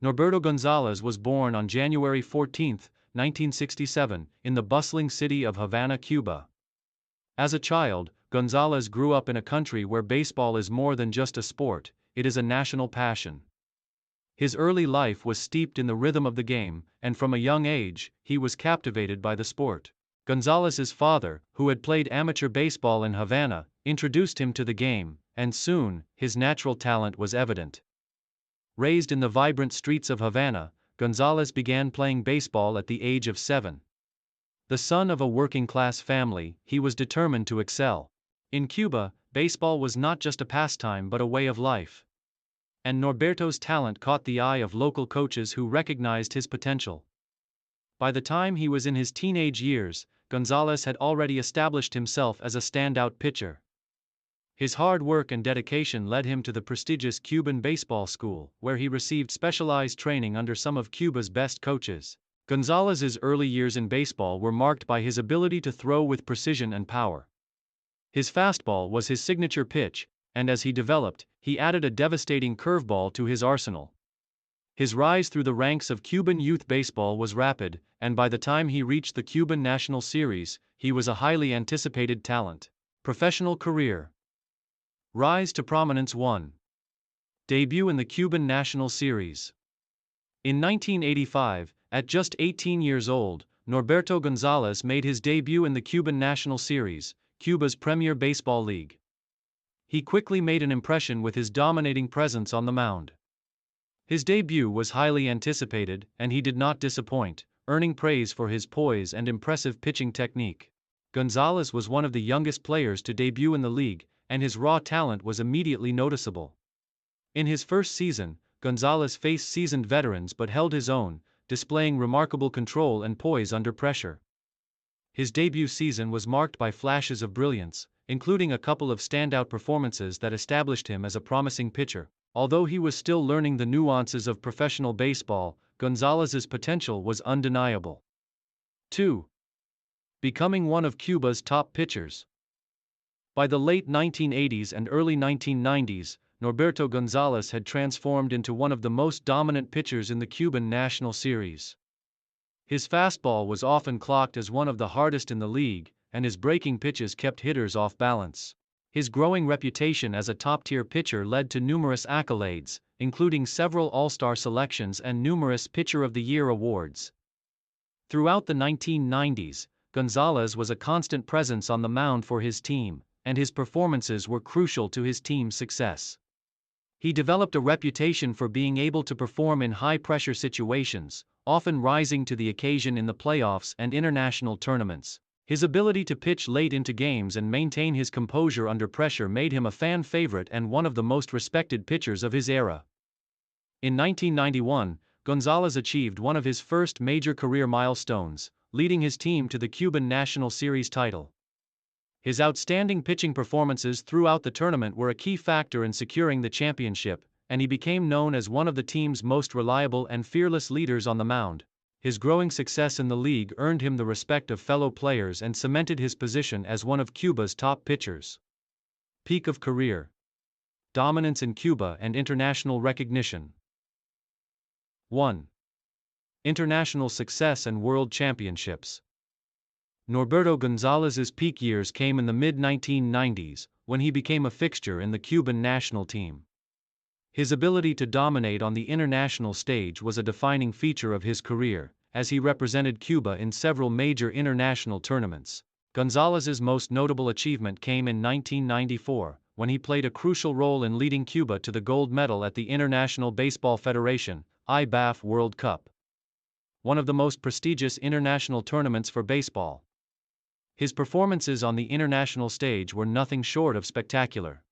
Norberto González was born on January 14, 1967, in the bustling city of Havana, Cuba. As a child, González grew up in a country where baseball is more than just a sport, it is a national passion. His early life was steeped in the rhythm of the game, and from a young age, he was captivated by the sport. González's father, who had played amateur baseball in Havana, introduced him to the game, and soon, his natural talent was evident. Raised in the vibrant streets of Havana, González began playing baseball at the age of 7. The son of a working-class family, he was determined to excel. In Cuba, baseball was not just a pastime but a way of life. And Norberto's talent caught the eye of local coaches who recognized his potential. By the time he was in his teenage years, González had already established himself as a standout pitcher. His hard work and dedication led him to the prestigious Cuban baseball school, where he received specialized training under some of Cuba's best coaches. González's early years in baseball were marked by his ability to throw with precision and power. His fastball was his signature pitch, and as he developed, he added a devastating curveball to his arsenal. His rise through the ranks of Cuban youth baseball was rapid, and by the time he reached the Cuban National Series, he was a highly anticipated talent. Professional career. Rise to prominence. 1. Debut in the Cuban National Series. In 1985, at just 18 years old, Norberto González made his debut in the Cuban National Series, Cuba's premier baseball league. He quickly made an impression with his dominating presence on the mound. His debut was highly anticipated, and he did not disappoint, earning praise for his poise and impressive pitching technique. González was one of the youngest players to debut in the league, and his raw talent was immediately noticeable. In his first season, González faced seasoned veterans but held his own, displaying remarkable control and poise under pressure. His debut season was marked by flashes of brilliance, including a couple of standout performances that established him as a promising pitcher. Although he was still learning the nuances of professional baseball, González's potential was undeniable. 2. Becoming one of Cuba's top pitchers. By the late 1980s and early 1990s, Norberto González had transformed into one of the most dominant pitchers in the Cuban National Series. His fastball was often clocked as one of the hardest in the league, and his breaking pitches kept hitters off balance. His growing reputation as a top-tier pitcher led to numerous accolades, including several All-Star selections and numerous Pitcher of the Year awards. Throughout the 1990s, González was a constant presence on the mound for his team, and his performances were crucial to his team's success. He developed a reputation for being able to perform in high-pressure situations, often rising to the occasion in the playoffs and international tournaments. His ability to pitch late into games and maintain his composure under pressure made him a fan favorite and one of the most respected pitchers of his era. In 1991, González achieved one of his first major career milestones, leading his team to the Cuban National Series title. His outstanding pitching performances throughout the tournament were a key factor in securing the championship, and he became known as one of the team's most reliable and fearless leaders on the mound. His growing success in the league earned him the respect of fellow players and cemented his position as one of Cuba's top pitchers. Peak of career. Dominance in Cuba and international recognition. 1. International success and world championships. Norberto González's peak years came in the mid-1990s, when he became a fixture in the Cuban national team. His ability to dominate on the international stage was a defining feature of his career, as he represented Cuba in several major international tournaments. González's most notable achievement came in 1994, when he played a crucial role in leading Cuba to the gold medal at the International Baseball Federation (IBAF) World Cup, one of the most prestigious international tournaments for baseball. His performances on the international stage were nothing short of spectacular.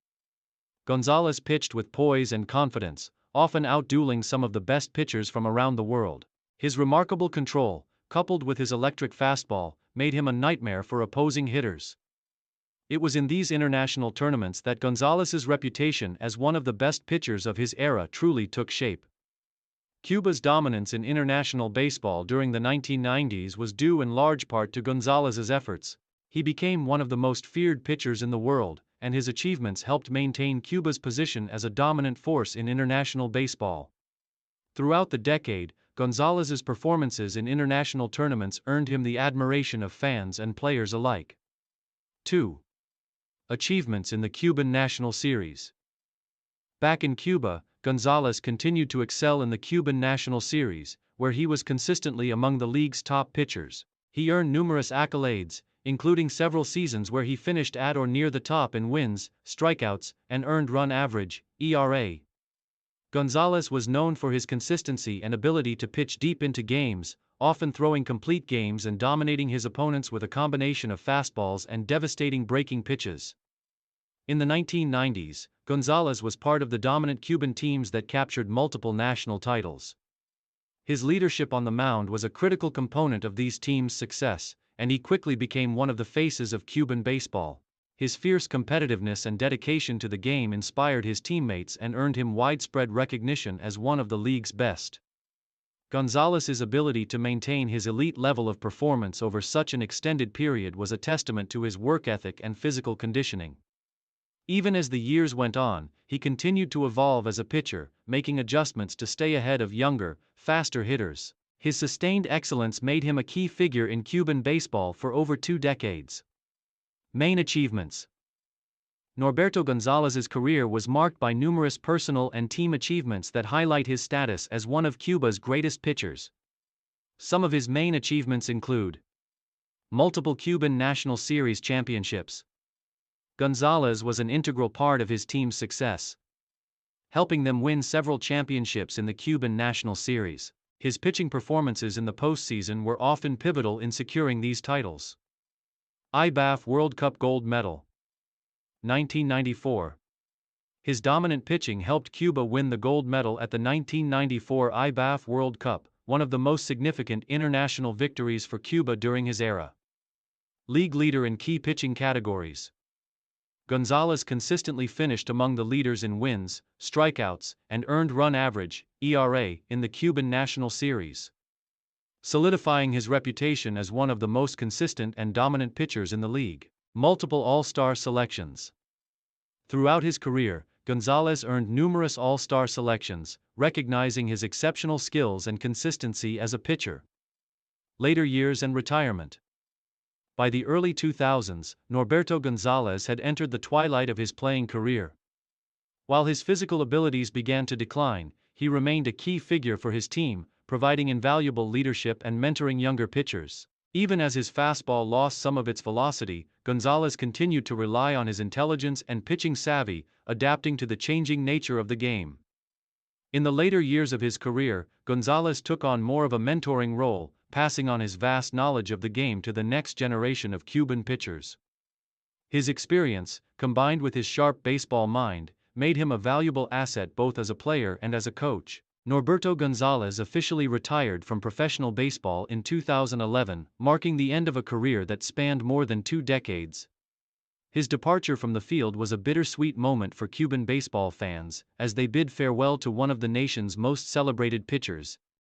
González pitched with poise and confidence, often outdueling some of the best pitchers from around the world. His remarkable control, coupled with his electric fastball, made him a nightmare for opposing hitters. It was in these international tournaments that González's reputation as one of the best pitchers of his era truly took shape. Cuba's dominance in international baseball during the 1990s was due in large part to González's efforts. He became one of the most feared pitchers in the world, and his achievements helped maintain Cuba's position as a dominant force in international baseball. Throughout the decade, Gonzalez's performances in international tournaments earned him the admiration of fans and players alike. 2. Achievements in the Cuban National Series. Back in Cuba, Gonzalez continued to excel in the Cuban National Series, where he was consistently among the league's top pitchers. He earned numerous accolades, including several seasons where he finished at or near the top in wins, strikeouts, and earned run average, ERA. Gonzalez was known for his consistency and ability to pitch deep into games, often throwing complete games and dominating his opponents with a combination of fastballs and devastating breaking pitches. In the 1990s, Gonzalez was part of the dominant Cuban teams that captured multiple national titles. His leadership on the mound was a critical component of these teams' success, and he quickly became one of the faces of Cuban baseball. His fierce competitiveness and dedication to the game inspired his teammates and earned him widespread recognition as one of the league's best. Gonzalez's ability to maintain his elite level of performance over such an extended period was a testament to his work ethic and physical conditioning. Even as the years went on, he continued to evolve as a pitcher, making adjustments to stay ahead of younger, faster hitters. His sustained excellence made him a key figure in Cuban baseball for over 2 decades. Main achievements. Norberto González's career was marked by numerous personal and team achievements that highlight his status as one of Cuba's greatest pitchers. Some of his main achievements include multiple Cuban National Series championships. González was an integral part of his team's success, helping them win several championships in the Cuban National Series. His pitching performances in the postseason were often pivotal in securing these titles. IBAF World Cup Gold Medal. 1994. His dominant pitching helped Cuba win the gold medal at the 1994 IBAF World Cup, one of the most significant international victories for Cuba during his era. League leader in key pitching categories. Gonzalez consistently finished among the leaders in wins, strikeouts, and earned run average, ERA, in the Cuban National Series, solidifying his reputation as one of the most consistent and dominant pitchers in the league. Multiple All-Star selections. Throughout his career, Gonzalez earned numerous All-Star selections, recognizing his exceptional skills and consistency as a pitcher. Later years and retirement. By the early 2000s, Norberto González had entered the twilight of his playing career. While his physical abilities began to decline, he remained a key figure for his team, providing invaluable leadership and mentoring younger pitchers. Even as his fastball lost some of its velocity, Gonzalez continued to rely on his intelligence and pitching savvy, adapting to the changing nature of the game. In the later years of his career, Gonzalez took on more of a mentoring role, passing on his vast knowledge of the game to the next generation of Cuban pitchers. His experience, combined with his sharp baseball mind, made him a valuable asset both as a player and as a coach. Norberto González officially retired from professional baseball in 2011, marking the end of a career that spanned more than 2 decades. His departure from the field was a bittersweet moment for Cuban baseball fans, as they bid farewell to one of the nation's most celebrated pitchers,